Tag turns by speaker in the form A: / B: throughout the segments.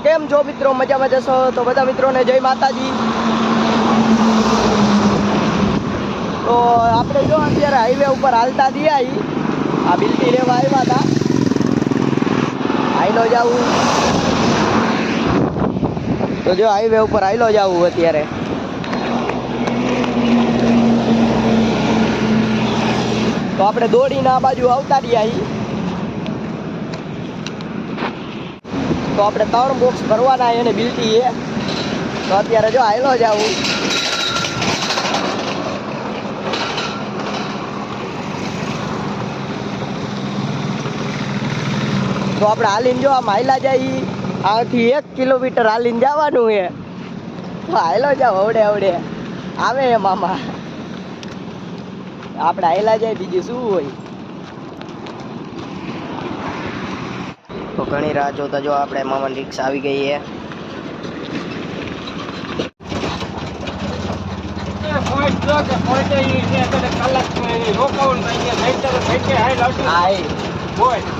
A: કેમ છો મિત્રો, મજામાં જશો તો બધા મિત્રોને જય માતાજી। તો આપણે જો અત્યારે હાઈવે ઉપર હાલતા દિયા આ બિલટી લેવા આવ્યા હતા, હાઈલો જાવું તો જો હાઈવે ઉપર હાઈલો જાવું અત્યારે। તો આપણે દોડીને આ બાજુ આવતા રહ્યા। તો આપણે 3 બોક્સ ભરવાના એને બિલટી છે, તો અત્યારે જો હાઈલો જાવું। તો આપણે હાલીને જો આમ હાઈલા જાય, આથી 1 કિલોમીટર હાલીને જવાનું છે। તો હાઈલો જાવ, અવડે અવડે આવે એ મામા, આપણે હાઈલા જાય, બીજું શું હોય। તો ઘણી રાહ જોતા જો આપણે મામાની રિક્ષા આવી ગઈ છે।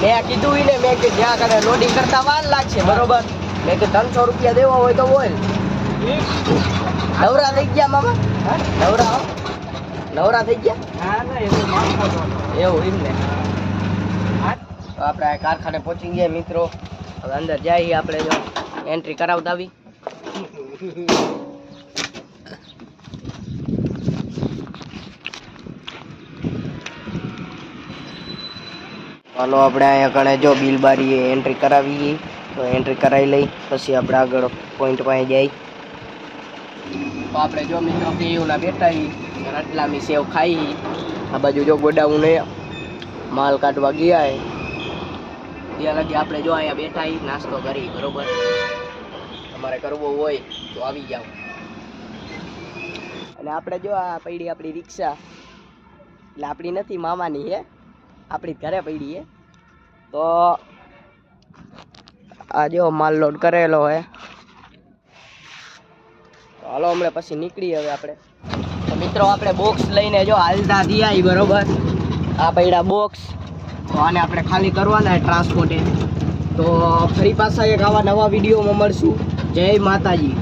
A: મેં કીધું ને, મેં કીધું જ્યાં કને લોડિંગ કરતા વાર લાગશે, બરોબર। મેં કીધું 300 રૂપિયા દેવા હોય તો બોલ। નવરા થઈ ગયા મામા? નવરા થઈ ગયા એવું એમ ને। તો આપણે કારખાને પહોંચી ગયા મિત્રો, હવે અંદર જઈએ આપણે, જો એન્ટ્રી કરાવતા આવી। હાલો આપણે અહીંયા કણે જો બિલ બારી એન્ટ્રી કરાવી, તો એન્ટ્રી કરાવી લઈ પછી આપણે આગળ પોઈન્ટ પાસે જઈ। તો આપણે જો મિત્રો કેયુના બેઠા રટલામી સેવ ખાઈ, આ બાજુ જો ગોડાઉન માલ કાઢવા ગયા ત્યાં લગી આપણે જો અહીંયા બેઠા નાસ્તો કરી, બરોબર। તમારે કરવો હોય તો આવી જાઓ। અને આપણે જો આ પડી આપણી રિક્ષા, એટલે આપણી નથી મામાની છે, આપણી ઘરે પડી છે। તો આ જો માલ લોડ કરેલો હે, તો હાલો હમણાં પછી નીકળી હવે આપણે। તો મિત્રો આપણે બોક્સ લઈને જો હાલતા થયા, બરોબર। આ પડ્યા બોક્સ, તો આને આપણે ખાલી કરવાના ટ્રાન્સપોર્ટે। તો ફરી પાછા એક આવા નવા વિડીયોમાં મળશું। જય માતાજી।